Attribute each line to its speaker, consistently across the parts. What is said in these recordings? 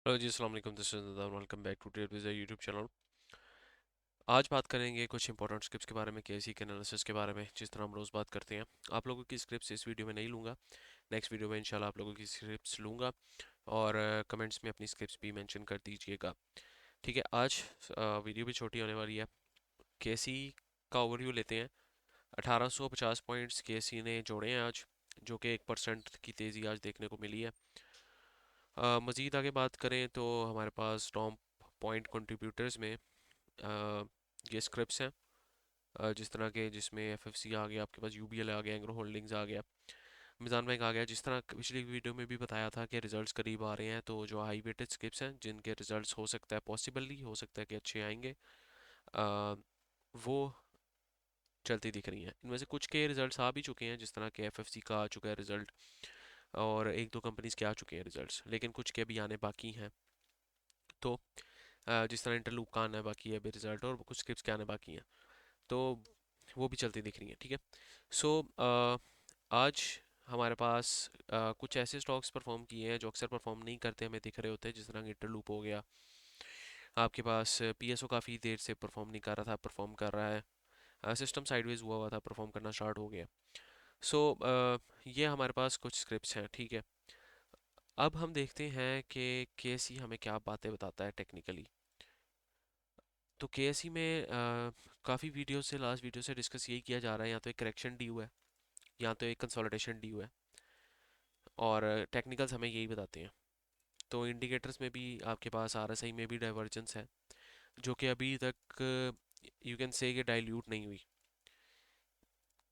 Speaker 1: Hello जी, अस्सलाम वालेकुम। This is Nadar. Welcome back to Trade Wiz YouTube channel. आज बात करेंगे कुछ इंपॉर्टेंट स्क्रिप्ट्स के बारे में, केसी के एनालिसिस के बारे में, जिस तरह हम रोज़ बात करते हैं। आप लोगों की स्क्रिप्ट्स इस वीडियो में नहीं लूँगा। नेक्स्ट वीडियो में इंशाल्लाह आप लोगों की स्क्रिप्ट्स लूँगा और कमेंट्स में अपनी स्क्रिप्ट्स भी मेंशन कर दीजिएगा। ठीक है, आज वीडियो भी छोटी होने वाली है। केसी का ओवरव्यू लेते हैं। 1850 पॉइंट्स केसी ने जोड़े हैं आज, जो कि 1% की तेज़ी आज देखने को मिली है। मज़ीद आगे बात करें तो हमारे पास टॉप पॉइंट कंट्रीब्यूटर्स में ये स्क्रिप्ट्स हैं, जिस तरह के जिसमें एफएफसी आ गया, आपके पास यूबीएल आ गया, एंग्रो होल्डिंग्स आ गया, मिज़ान बैंक आ गया। जिस तरह पिछली वीडियो में भी बताया था कि रिजल्ट्स करीब आ रहे हैं, तो जो हाई वेटेड स्क्रिप्ट्स हैं जिनके रिजल्ट्स हो सकता है, पॉसिबली हो सकता है कि अच्छे आएंगे, अ, वो चलती दिख रही हैं। इनमें से कुछ के रिजल्ट्स आ भी चुके हैं, जिस तरह के एफएफसी का आ चुका है रिजल्ट, और एक दो कंपनीज के आ चुके हैं रिजल्ट्स, लेकिन कुछ के अभी आने बाकी हैं। तो जिस तरह इंटरलूप का आना है बाकी है अभी रिजल्ट, और कुछ स्क्रिप्ट्स के आने बाकी हैं, तो वो भी चलती दिख रही हैं। ठीक है। सो आज हमारे पास कुछ ऐसे स्टॉक्स परफॉर्म किए हैं जो अक्सर परफॉर्म नहीं करते, हमें दिख रहे होते हैं, जिस तरह इंटरलूप हो गया। आपके पास पीएसओ काफ़ी देर से परफॉर्म नहीं कर रहा था, परफॉर्म कर रहा है। सिस्टम साइडवेज हुआ हुआ था, परफॉर्म करना स्टार्ट हो गया। सो ये हमारे पास कुछ स्क्रिप्ट्स हैं। ठीक है, अब हम देखते हैं कि केसी हमें क्या बातें बताता है टेक्निकली। तो केएससी में काफ़ी वीडियो से, लास्ट वीडियो से डिस्कस यही किया जा रहा है, या तो एक करेक्शन ड्यू है या तो एक कंसोलिडेशन ड्यू है, और टेक्निकल्स हमें यही बताते हैं। तो इंडिकेटर्स में भी आपके पास आरएसआई में भी डाइवर्जेंस है, जो कि अभी तक यू कैन से कि डाइल्यूट नहीं हुई।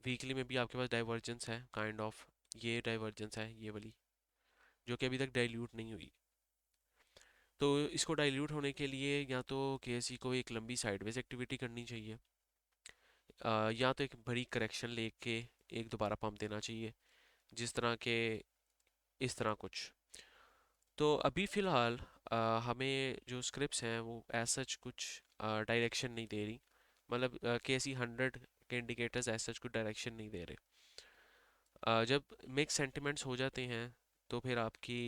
Speaker 1: वीकली में भी आपके पास डाइवर्जेंस है, काइंड ऑफ ये डाइवर्जेंस है, ये वाली, जो कि अभी तक डाइल्यूट नहीं हुई। तो इसको डाइल्यूट होने के लिए या तो केएससी को एक लंबी साइडवेज एक्टिविटी करनी चाहिए, या तो एक बड़ी करेक्शन लेके एक दोबारा पंप देना चाहिए, जिस तरह के इस तरह कुछ। तो अभी फ़िलहाल हमें जो स्क्रिप्ट्स हैं वो एज सच कुछ डायरेक्शन नहीं दे रही। मतलब केसी 100 के इंडिकेटर्स एज सच कुछ डायरेक्शन नहीं दे रहे। जब मिक्स सेंटिमेंट्स हो जाते हैं तो फिर आपकी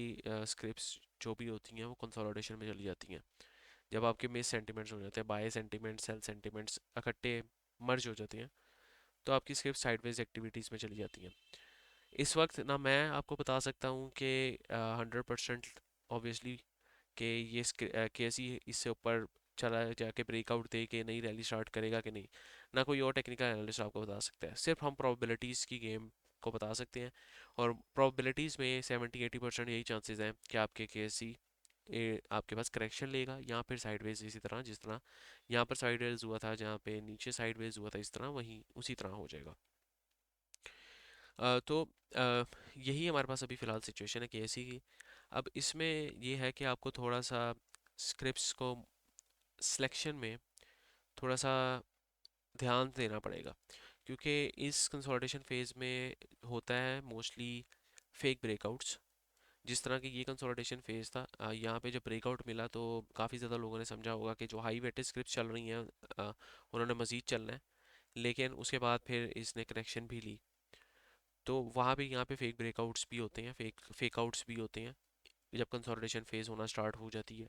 Speaker 1: स्क्रिप्ट्स जो भी होती हैं वो कंसोलिडेशन में चली जाती हैं। जब आपके मिक्स सेंटिमेंट्स हो जाते हैं, बाय सेंटिमेंट्स, सेल सेंटिमेंट्स इकट्ठे मर्ज हो जाते हैं, तो आपकी स्क्रिप्ट साइडवेज एक्टिविटीज़ में चली जाती हैं। इस वक्त ना मैं आपको बता सकता हूँ कि 100% ऑब्वियसली कि ये कैसी इससे ऊपर चला जाके ब्रेकआउट दे के नई रैली स्टार्ट करेगा कि नहीं, ना कोई और टेक्निकल एनालिस्ट आपको बता सकता है। सिर्फ हम प्रोबेबिलिटीज़ की गेम को बता सकते हैं, और प्रोबेबिलिटीज़ में 70-80% यही चांसेस हैं कि आपके केसी आपके पास करेक्शन लेगा, या फिर साइडवेज, इसी तरह जिस तरह यहाँ पर साइडवेज हुआ था, जहाँ पे नीचे साइडवेज हुआ था, इस तरह वहीं उसी तरह हो जाएगा। तो यही हमारे पास अभी फ़िलहाल सिचुएशन है केसी की। अब इसमें ये है कि आपको थोड़ा सा स्क्रिप्ट्स को सिलेक्शन में थोड़ा सा ध्यान देना पड़ेगा, क्योंकि इस कंसोलिडेशन फेज में होता है मोस्टली फेक ब्रेकआउट्स। जिस तरह की ये कंसोलिडेशन फेज था, यहाँ पे जब ब्रेकआउट मिला तो काफ़ी ज़्यादा लोगों ने समझा होगा कि जो हाई वेटेज स्क्रिप्ट चल रही हैं, उन्होंने मज़ीद चलना है, लेकिन उसके बाद फिर इसने करेक्शन भी ली। तो वहाँ पे यहाँ पे फेक ब्रेकआउट्स भी होते हैं, फेक आउट्स भी होते हैं जब कंसोलिडेशन फेज होना स्टार्ट हो जाती है।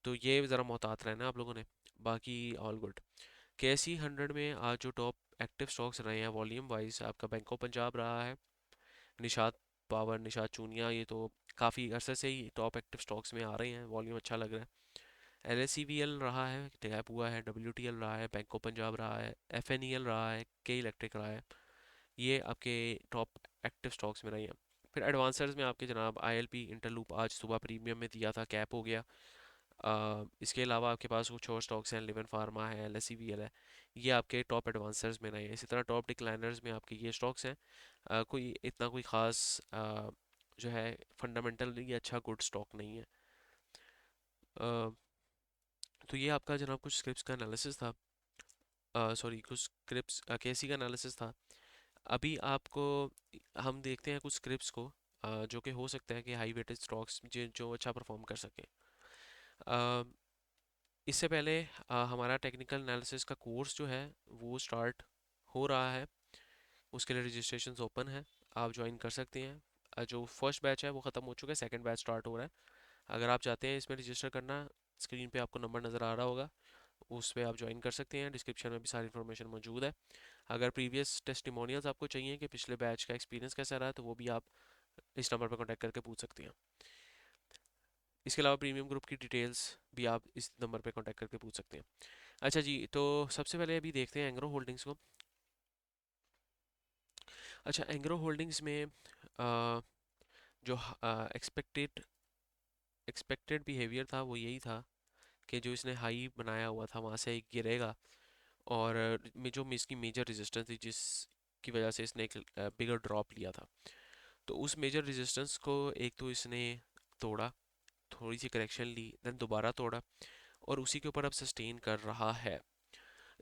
Speaker 1: तो ये ज़रा मोहतात रहना आप लोगों ने। बाकी ऑल गुड। केसी 100 में आज जो टॉप एक्टिव स्टॉक्स रहे हैं वॉल्यूम वाइज, आपका बैंक ऑफ पंजाब रहा है, निषाद पावर, निषाद चूनिया, ये तो काफ़ी अरसे से ही टॉप एक्टिव स्टॉक्स में आ रहे हैं, वॉल्यूम अच्छा लग रहा है। L S C V L रहा है, टैप हुआ है, डब्ल्यू टी एल रहा है, बैंक ऑफ पंजाब रहा है, एफ एन ई एल रहा है, के इलेक्ट्रिक रहा है। ये आपके टॉप एक्टिव स्टॉक्स में रही हैं। फिर एडवांसर्स में आपके जनाब आई एल पी इंटरलूप आज सुबह प्रीमियम में दिया था, कैप हो गया। इसके अलावा आपके पास कुछ और स्टॉक्स हैं, लिवन फार्मा है, L S C V L है, ये आपके टॉप एडवांसर्स में रहे हैं। इसी तरह टॉप डिक्लाइनर्स में आपके ये स्टॉक्स हैं। कोई इतना कोई ख़ास जो है फंडामेंटली अच्छा गुड स्टॉक नहीं है। अ, तो ये आपका जनाब कुछ स्क्रिप्ट्स का एनालिसिस था, सॉरी कुछ स्क्रिप्ट्स केसी का एनालिसिस था। अभी आपको हम देखते हैं कुछ स्क्रिप्ट्स को, जो कि हो सकता है कि हाई वेटेज स्टॉक्स जो जो अच्छा परफॉर्म कर सकें। अ, इससे पहले हमारा टेक्निकल एनालिसिस का कोर्स जो है वो स्टार्ट हो रहा है, उसके लिए रजिस्ट्रेशंस ओपन है, आप ज्वाइन कर सकते हैं। जो फर्स्ट बैच है वो ख़त्म हो चुका है, सेकंड बैच स्टार्ट हो रहा है। अगर आप चाहते हैं इसमें रजिस्टर करना, स्क्रीन पे आपको नंबर नज़र आ रहा होगा, उस पर आप ज्वाइन कर सकते हैं। डिस्क्रिप्शन में भी सारी इन्फॉर्मेशन मौजूद है। अगर प्रीवियस टेस्टिमोनियल्स आपको चाहिए कि पिछले बैच का एक्सपीरियंस कैसा रहा, तो वो भी आप इस नंबर पर कॉन्टैक्ट करके पूछ सकते हैं। इसके अलावा प्रीमियम ग्रुप की डिटेल्स भी आप इस नंबर पर कॉन्टैक्ट करके पूछ सकते हैं। अच्छा जी, तो सबसे पहले अभी देखते हैं एंग्रो होल्डिंग्स को। अच्छा, एंग्रो होल्डिंग्स में जो एक्सपेक्टेड एक्सपेक्टेड बिहेवियर था वो यही था कि जो इसने हाई बनाया हुआ था वहाँ से गिरेगा, और जो इसकी मेजर रेजिस्टेंस थी जिसकी वजह से इसने एक बिगर ड्रॉप लिया था, तो उस मेजर रेजिस्टेंस को एक तो इसने तोड़ा, थोड़ी सी करेक्शन ली, देन दोबारा तोड़ा, और उसी के ऊपर अब सस्टेन कर रहा है।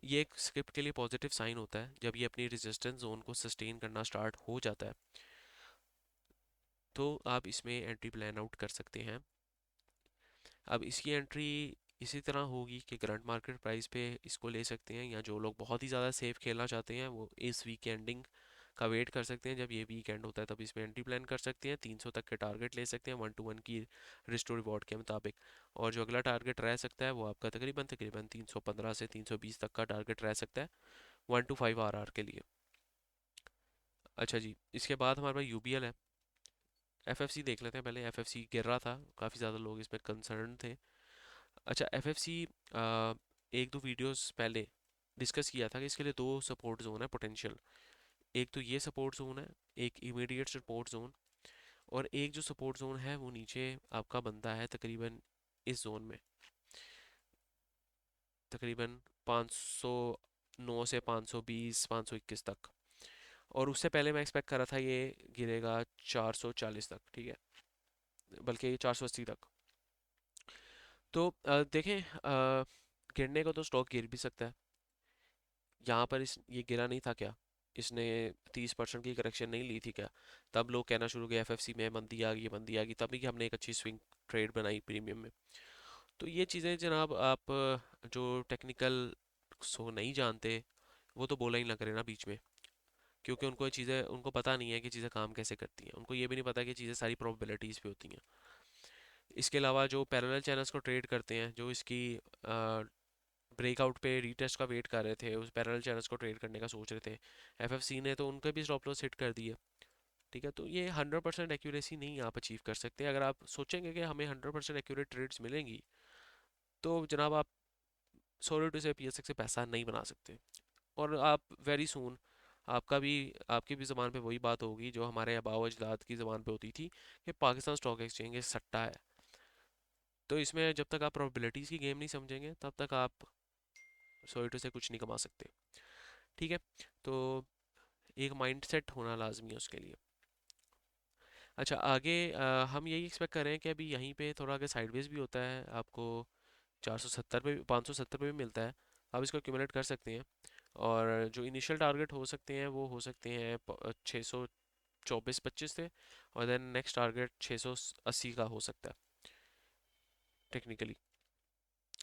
Speaker 1: ये एक स्क्रिप्ट के लिए पॉजिटिव साइन होता है जब ये अपनी रेजिस्टेंस जोन को सस्टेन करना स्टार्ट हो जाता है, तो आप इसमें एंट्री प्लान आउट कर सकते हैं। अब इसकी एंट्री इसी तरह होगी कि करंट मार्केट प्राइस पे इसको ले सकते हैं, या जो लोग बहुत ही ज़्यादा सेफ खेलना चाहते हैं वो इस वीक एंडिंग का वेट कर सकते हैं। जब ये वीक एंड होता है तब इसमें एंट्री प्लान कर सकते हैं, 300 तक के टारगेट ले सकते हैं 1 to 1 की रिस्टोर रिवॉर्ड के मुताबिक, और जो अगला टारगेट रह सकता है वो आपका तकरीबन तकरीबन 315 से 320 तक का टारगेट रह सकता है 1 to 5 RR के लिए। अच्छा जी, इसके बाद हमारे पास यूबीएल है। एफएफसी देख लेते हैं पहले। एफएफसी गिर रहा था, काफ़ी ज़्यादा लोग इसमें कंसर्न थे। अच्छा, एफएफसी एक दो वीडियोस पहले डिस्कस किया था कि इसके लिए दो सपोर्ट जोन है पोटेंशियल। एक तो ये सपोर्ट जोन है, एक इमीडिएट सपोर्ट जोन, और एक जो सपोर्ट जोन है वो नीचे आपका बनता है तकरीबन इस जोन में, तकरीबन 509 से 520 521 तक, और उससे पहले मैं एक्सपेक्ट कर रहा था ये गिरेगा 440 तक, ठीक है, बल्कि 480 तक। तो देखें, गिरने को तो स्टॉक गिर भी सकता है। यहाँ पर इस ये गिरा नहीं था क्या? इसने 30% की करेक्शन नहीं ली थी क्या? तब लोग कहना शुरू किया एफएफसी में मंदी आ गई, मंदी आ गई, तभी कि हमने एक अच्छी स्विंग ट्रेड बनाई प्रीमियम में। तो ये चीज़ें जनाब, आप जो टेक्निकल सो नहीं जानते वो तो बोला ही ना करें ना बीच में, क्योंकि उनको ये चीज़ें, उनको पता नहीं है कि चीज़ें काम कैसे करती हैं, उनको ये भी नहीं पता कि चीज़ें सारी प्रोबेबिलिटीज़ पे होती हैं। इसके अलावा जो पैरेलल चैनल्स को ट्रेड करते हैं, जो इसकी ब्रेकआउट पे रीटेस्ट का वेट कर रहे थे, उस पैरेलल चैनल्स को ट्रेड करने का सोच रहे थे, एफएफसी ने तो उनके भी स्टॉप लॉस हिट कर दिए। ठीक है, तो ये 100% एक्यूरेसी नहीं आप अचीव कर सकते। अगर आप सोचेंगे कि हमें 100% एक्यूरेट ट्रेड्स मिलेंगी, तो जनाब आप सॉलिड से पीएसएक्स से पैसा नहीं बना सकते, और आप वेरी सून आपका भी आपकी भी ज़बान पे वही बात होगी जो हमारे आबाओ अजदाद की ज़बान पे होती थी कि पाकिस्तान स्टॉक एक्सचेंज एक सट्टा है। तो इसमें जब तक आप प्रोबेबिलिटीज़ की गेम नहीं समझेंगे तब तक आप सॉलिड से कुछ नहीं कमा सकते। ठीक है, तो एक माइंड सेट होना लाजमी है उसके लिए। अच्छा, आगे हम यही एक्सपेक्ट कर रहे हैं कि अभी यहीं पे थोड़ा आगे साइडवेज भी होता है, आपको 470 पे 570 पे भी मिलता है, आप इसको एक्यूमुलेट कर सकते हैं, और जो इनिशियल टारगेट हो सकते हैं वो हो सकते हैं 624-25 थे, और देन नेक्स्ट टारगेट 680 का हो सकता है टेक्निकली।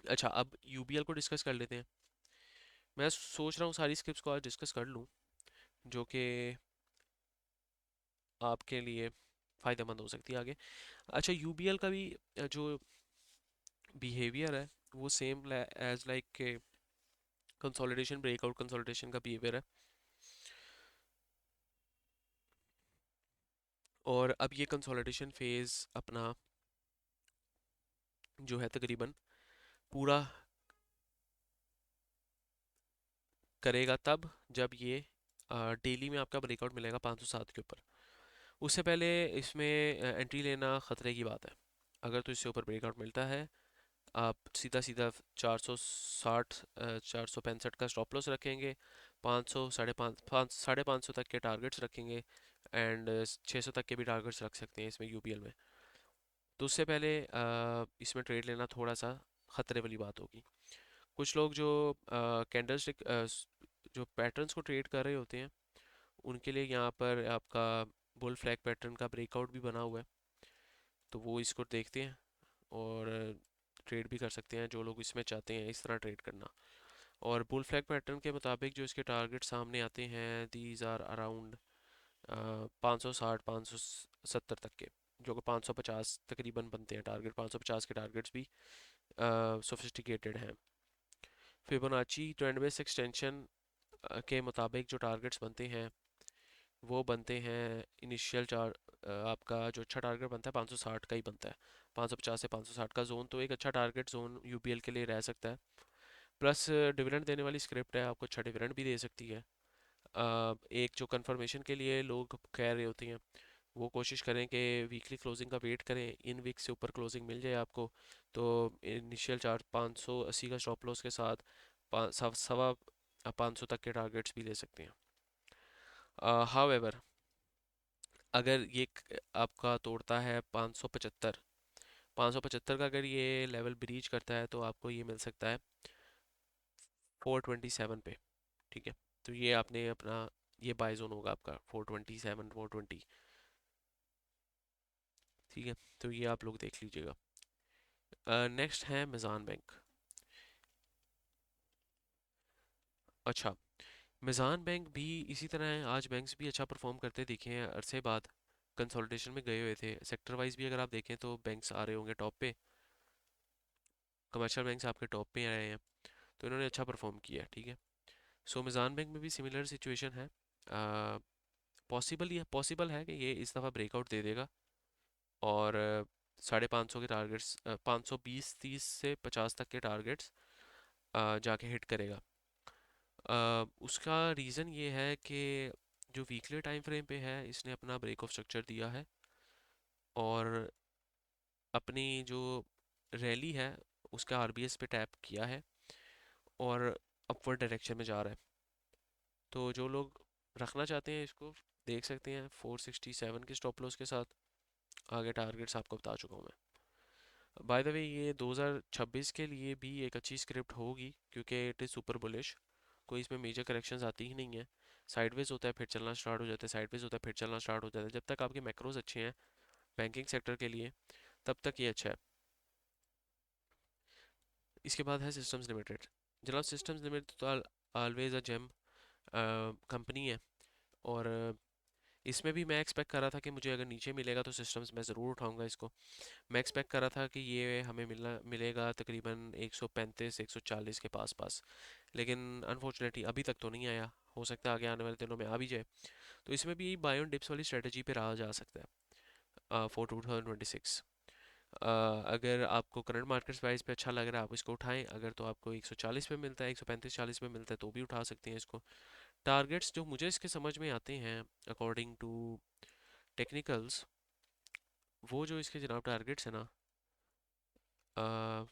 Speaker 1: अच्छा, अब यूबीएल को डिस्कस कर लेते हैं। मैं सोच रहा हूँ सारी स्क्रिप्ट्स को आज डिस्कस कर लूँ, जो कि आपके लिए फ़ायदेमंद हो सकती है आगे। अच्छा, यूबीएल का भी जो बिहेवियर है वो सेम एज लाइक के कंसोलिडेशन, ब्रेकआउट कंसोलिडेशन का बिहेवियर है, और अब ये कंसोलिडेशन फेज़ अपना जो है तकरीबन पूरा करेगा तब जब ये डेली में आपका ब्रेकआउट मिलेगा 507 के ऊपर। उससे पहले इसमें एंट्री लेना ख़तरे की बात है। अगर तो इससे ऊपर ब्रेकआउट मिलता है, आप सीधा सीधा 460 465 का स्टॉप लॉस रखेंगे, 500 साढ़े पाँच सौ तक के टारगेट्स रखेंगे, एंड 600 तक के भी टारगेट्स रख सकते हैं इसमें यूपीएल में। तो उससे पहले इसमें ट्रेड लेना थोड़ा सा ख़तरे वाली बात होगी। कुछ लोग जो कैंडल स्टिक जो पैटर्न्स को ट्रेड कर रहे होते हैं, उनके लिए यहाँ पर आपका बुल फ्लैग पैटर्न का ब्रेकआउट भी बना हुआ है, तो वो इसको देखते हैं और ट्रेड भी कर सकते हैं जो लोग इसमें चाहते हैं इस तरह ट्रेड करना। और बुल फ्लैग पैटर्न के मुताबिक जो इसके टारगेट सामने आते हैं, दीज आर अराउंड 560 570 तक के। जो कि 550 तकरीबन बनते हैं टारगेट, 550 के टारगेट्स भी सोफिस्टिकेटेड हैं। फिबोनाची ट्रेंड बेस एक्सटेंशन के मुताबिक जो टारगेट्स बनते हैं वो बनते हैं इनिशियल आपका जो अच्छा टारगेट बनता है 560 का ही बनता है। 550 से 560 का जोन तो एक अच्छा टारगेट जोन यूपीएल के लिए रह सकता है। प्लस डिविडेंड देने वाली स्क्रिप्ट है, आपको अच्छा डिविडेंड भी दे सकती है। एक जो कंफर्मेशन के लिए लोग कह रहे होते हैं वो कोशिश करें कि वीकली क्लोजिंग का वेट करें, इन वीक से ऊपर क्लोजिंग मिल जाए आपको तो इनिशियल चार्ज 580 का स्टॉप लॉस के साथ सवा 500 तक के टारगेट्स भी ले सकते हैं। हाउएवर अगर ये आपका तोड़ता है 575, 575 का अगर ये लेवल ब्रीच करता है तो आपको ये मिल सकता है 427 पे। ठीक है, तो ये आपने अपना ये बाय जोन होगा आपका 427 420। ठीक है, तो ये आप लोग देख लीजिएगा। नेक्स्ट है मिज़ान बैंक। अच्छा, मिज़ान बैंक भी इसी तरह है, आज बैंक्स भी अच्छा परफॉर्म करते दिखे हैं अरसे बाद, कंसोलिडेशन में गए हुए थे। सेक्टर वाइज भी अगर आप देखें तो बैंक्स आ रहे होंगे टॉप पे, कमर्शियल बैंक्स आपके टॉप पे आए हैं, तो इन्होंने अच्छा परफॉर्म किया है। ठीक है, सो मिज़ान बैंक में भी सिमिलर सिचुएशन है। पॉसिबल है कि ये इस दफ़ा ब्रेकआउट दे देगा और 550 के टारगेट्स, 520 30 से 50 तक के टारगेट्स जाके हिट करेगा। उसका रीज़न ये है कि जो वीकली टाइम फ्रेम पे है इसने अपना ब्रेक ऑफ स्ट्रक्चर दिया है और अपनी जो रैली है उसका आरबीएस पे टैप किया है और अपवर्ड डायरेक्शन में जा रहा है। तो जो लोग रखना चाहते हैं इसको देख सकते हैं 467 के स्टॉप लॉस के साथ। आगे टारगेट्स आपको बता चुका हूँ मैं। बाय द वे ये 2026 के लिए भी एक अच्छी स्क्रिप्ट होगी क्योंकि इट इज़ सुपर बुलिश, कोई इसमें मेजर करेक्शंस आती ही नहीं है। साइडवेज होता है फिर चलना स्टार्ट हो जाता है, साइडवेज होता है फिर चलना स्टार्ट हो जाता है। जब तक आपके मैक्रोज अच्छे हैं बैंकिंग सेक्टर के लिए तब तक ये अच्छा है। इसके बाद है सिस्टम्स लिमिटेड। जनाब सिस्टम्स लिमिटेड तो ऑलवेज अ जेम कंपनी है और इसमें भी मैं एक्सपेक्ट कर रहा था कि मुझे अगर नीचे मिलेगा तो सिस्टम्स मैं ज़रूर उठाऊंगा इसको। मैं एक्सपेक्ट कर रहा था कि ये हमें मिलेगा तकरीबन 135 140 के पास पास, लेकिन अनफॉर्चुनेटली अभी तक तो नहीं आया। हो सकता है आगे आने वाले दिनों में आ भी जाए। तो इसमें भी बाय ऑन डिप्स वाली स्ट्रेटजी पे रहा जा सकता है फॉर 2026। अगर आपको करंट मार्केट प्राइस पे अच्छा लग रहा है आप इसको उठाएं, अगर तो आपको 140 पे मिलता है 135 40 पे मिलता है तो भी उठा सकते हैं इसको। टारगेट्स जो मुझे इसके समझ में आते हैं अकॉर्डिंग टू टेक्निकल्स, वो जो इसके जनाब टारगेट्स है ना,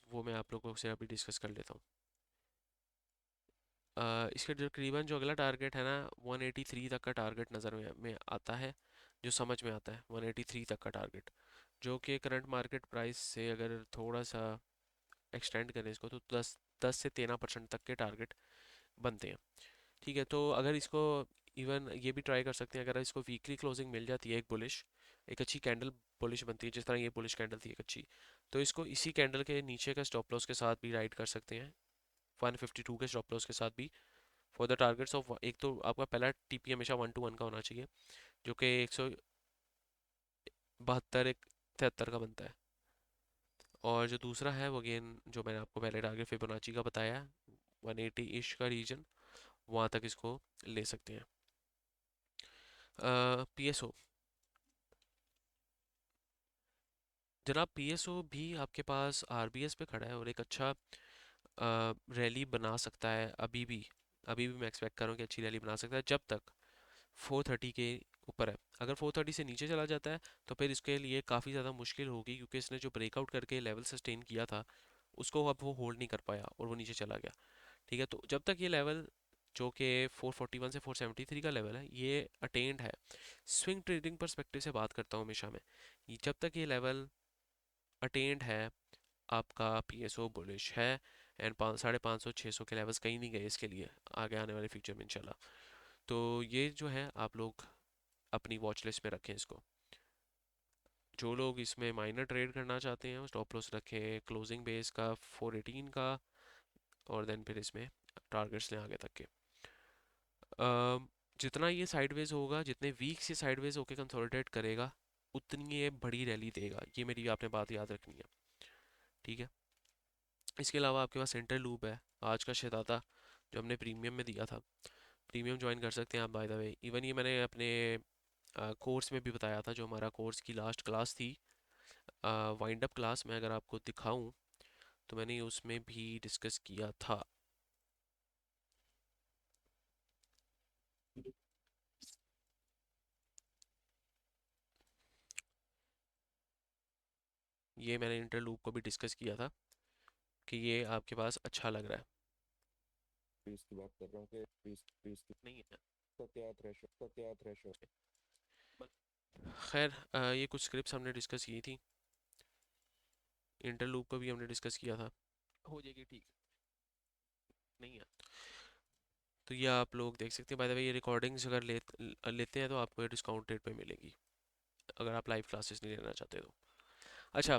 Speaker 1: वो मैं आप लोगों से अभी डिस्कस कर लेता हूँ। इसके जो तकरीबन जो अगला टारगेट है ना 183 तक का टारगेट नज़र में आता है, जो समझ में आता है 183 तक का टारगेट, जो कि करंट मार्केट प्राइस से अगर थोड़ा सा एक्सटेंड करें इसको तो 10 से 13% तक के टारगेट बनते हैं। ठीक है, तो अगर इसको इवन ये भी ट्राई कर सकते हैं, अगर इसको वीकली क्लोजिंग मिल जाती है एक बुलिश, एक अच्छी कैंडल बुलिश बनती है जिस तरह ये बुलिश कैंडल थी एक अच्छी, तो इसको इसी कैंडल के नीचे का स्टॉप लॉस के साथ भी राइड कर सकते हैं, 152 के स्टॉप लॉस के साथ भी फॉर द टारगेट्स ऑफ। एक तो आपका पहला टीपी हमेशा 1 to 1 का होना चाहिए जो कि 172 73 का बनता है। और जो दूसरा है वो अगेन जो मैंने आपको पहले टारगेट फिबोनाची का बताया 180 इश का रीजन, वहाँ तक इसको ले सकते हैं। पीएसओ, जनाब पीएसओ भी आपके पास आरबीएस पे खड़ा है और एक अच्छा रैली बना सकता है अभी भी मैं एक्सपेक्ट कर रहा हूँ कि अच्छी रैली बना सकता है जब तक 430 के ऊपर है। अगर 430 से नीचे चला जाता है तो फिर इसके लिए काफ़ी ज़्यादा मुश्किल होगी क्योंकि इसने जो ब्रेकआउट करके लेवल सस्टेन किया था उसको अब वो होल्ड नहीं कर पाया और वो नीचे चला गया। ठीक है, तो जब तक ये लेवल जो कि 441 से 473 का लेवल है ये अटेंड है, स्विंग ट्रेडिंग परस्पेक्टिव से बात करता हूँ हमेशा मैं, जब तक ये लेवल अटेंड है आपका पीएसओ बुलिश है। एंड 550 600 के लेवल्स कहीं नहीं गए इसके लिए आगे आने वाले फ्यूचर में इंशाल्लाह। तो ये जो है आप लोग अपनी वॉच लिस्ट में रखें इसको। जो लोग इसमें माइनर ट्रेड करना चाहते हैं वो स्टॉप लॉस रखें क्लोजिंग बेस का 418 का, और देन फिर इसमें टारगेट्स लें आगे तक के। जितना ये साइडवेज होगा, जितने वीक से साइडवेज होके कंसोलिडेट करेगा उतनी ये बड़ी रैली देगा, ये मेरी आपने बात याद रखनी है। ठीक है। इसके अलावा आपके पास सेंट्रल लूप है, आज का शहजादा जो हमने प्रीमियम में दिया था। प्रीमियम ज्वाइन कर सकते हैं आप, बाय द वे। इवन ये मैंने अपने कोर्स में भी बताया था, जो हमारा कोर्स की लास्ट क्लास थी, वाइंड अप क्लास में अगर आपको दिखाऊं तो मैंने उसमें भी डिस्कस किया था। ये मैंने इंटर लूप को भी डिस्कस किया था कि ये आपके पास अच्छा लग रहा है।
Speaker 2: फीस की बात कर रहा हूँ कि फीस की
Speaker 1: नहीं है।
Speaker 2: का क्या थ्रेशोल्ड।
Speaker 1: खैर, ये कुछ स्क्रिप्ट्स हमने डिस्कस की थी, इंटर लूप को भी हमने डिस्कस किया था। हो जाएगी ठीक। नहीं है तो ये आप लोग देख सकते हैं। बाय द वे, ये रिकॉर्डिंग्स अगर लेते हैं तो आपको ये डिस्काउंट रेट पे मिलेगी, अगर आप लाइव क्लासेस नहीं लेना चाहते तो। अच्छा,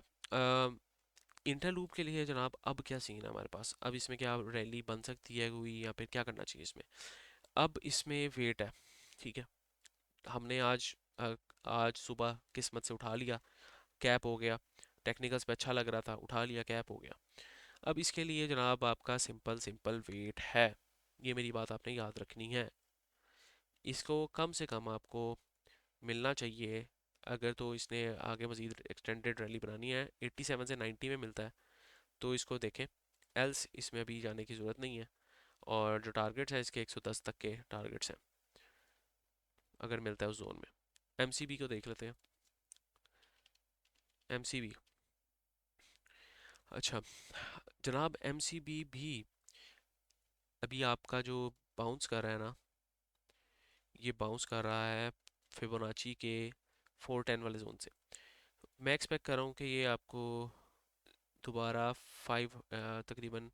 Speaker 1: इंटर लूप के लिए जनाब अब क्या सीन है हमारे पास? अब इसमें क्या रैली बन सकती है कोई, या फिर क्या करना चाहिए इसमें? अब इसमें वेट है। ठीक है। हमने अ, आज सुबह किस्मत से उठा लिया, कैप हो गया। टेक्निकल्स पे अच्छा लग रहा था, उठा लिया, कैप हो गया। अब इसके लिए जनाब आपका सिंपल सिंपल वेट है, ये मेरी बात आपने याद रखनी है। इसको कम से कम आपको मिलना चाहिए, अगर तो इसने आगे मज़ीद एक्सटेंडेड रैली बनानी है, 87 से 90 में मिलता है तो इसको देखें। एल्स इसमें अभी जाने की ज़रूरत नहीं है। और जो टारगेट्स हैं इसके 110 तक के टारगेट्स हैं, अगर मिलता है उस जोन में। एमसीबी को देख लेते हैं। एमसीबी, अच्छा जनाब, एमसीबी भी अभी आपका जो बाउंस कर रहा है ना, ये बाउंस कर रहा है फिबोनाची के 410 वाले जोन से। मैं एक्सपेक्ट कर रहा हूँ कि ये आपको दोबारा तकरीबन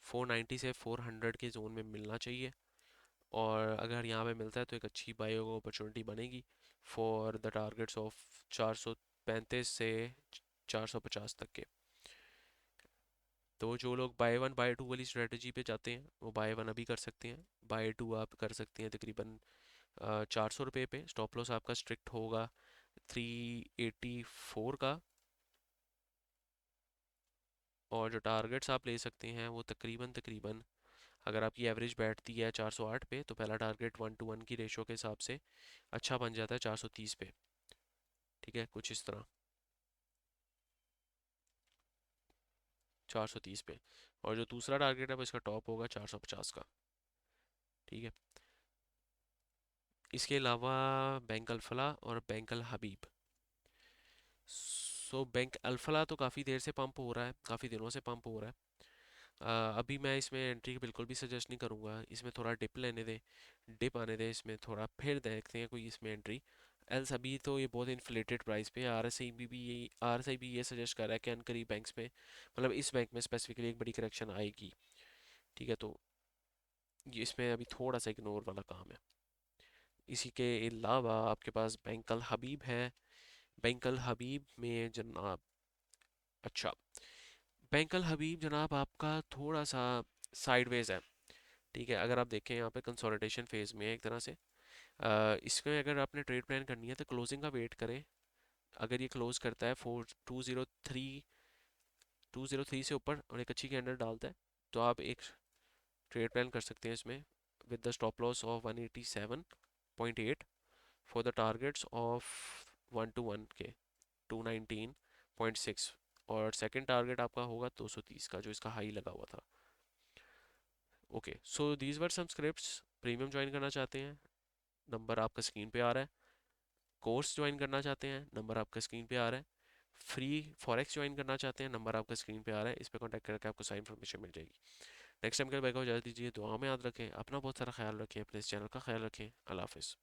Speaker 1: 490 से 400 के जोन में मिलना चाहिए। और अगर यहाँ पे मिलता है तो एक अच्छी बाइंग अपॉर्चुनिटी बनेगी फॉर द टारगेट्स ऑफ 435 से 450 तक के। तो जो लोग बाय वन बाय टू वाली स्ट्रेटजी पे जाते हैं वो बाय वन अभी कर सकते हैं। बाय टू आप कर सकते हैं तकरीबन 400 रुपये पे। स्टॉप लॉस आपका स्ट्रिक्ट होगा 384 का। और जो टारगेट्स आप ले सकते हैं वो तकरीबन तकरीबन, अगर आपकी एवरेज बैठती है 408 पे, तो पहला टारगेट 1 to 1 की रेशो के हिसाब से अच्छा बन जाता है 430 पे। ठीक है, कुछ इस तरह 430 पे। और जो दूसरा टारगेट है वो इसका टॉप होगा 450 का। ठीक है। इसके अलावा बैंक अल्फला और बैंक अल हबीब। बैंक अल्फला तो काफ़ी देर से पंप हो रहा है, काफ़ी दिनों से पंप हो रहा है। अभी मैं इसमें एंट्री बिल्कुल भी सजेस्ट नहीं करूँगा, इसमें थोड़ा डिप लेने दें, डिप आने दें इसमें थोड़ा, फिर देखते हैं कोई इसमें एंट्री। एल्स अभी तो ये बहुत इन्फ्लेटेड प्राइस पे। आर एस आई भी ये सजेस्ट कर रहा है कि अनकरीब बैंक्स में, मतलब इस बैंक में स्पेसिफिकली एक बड़ी करेक्शन आएगी। ठीक है, तो ये इसमें अभी थोड़ा सा इग्नोर वाला काम है। इसी के अलावा आपके पास बैंक अल हबीब है। बैंक अल हबीब में जनाब, अच्छा, बैंक अल हबीब जनाब आपका थोड़ा सा साइडवेज है। ठीक है, अगर आप देखें यहाँ पे कंसोलिडेशन फेज में है एक तरह से। इसमें अगर आपने ट्रेड प्लान करनी है तो क्लोजिंग का वेट करें। अगर ये क्लोज करता है 203 से ऊपर और एक अच्छी कैंडल डालता है, तो आप एक ट्रेड प्लान कर सकते हैं इसमें, with the stop loss of 187.8 for the targets of 1 to 1 के 219.6। और सेकंड टारगेट आपका होगा 230 का, जो इसका हाई लगा हुआ था। Okay, so these were some scripts. Premium join करना चाहते हैं, नंबर आपका स्क्रीन पे आ रहा है। कोर्स ज्वाइन करना चाहते हैं, नंबर आपका स्क्रीन पे आ रहा है। फ्री फॉरेक्स ज्वाइन करना चाहते हैं, नंबर आपका स्क्रीन पे आ रहा है। इस पर कॉन्टैक्ट करके आपको सारी इन्फॉर्मेशन मिल जाएगी। नेक्स्ट टाइम के बैक हो, इजाज़त दीजिए, दुआ में याद रखें, अपना बहुत सारा ख्याल रखें, अपने इस चैनल का ख्याल रखें। अल्लाह हाफिज़।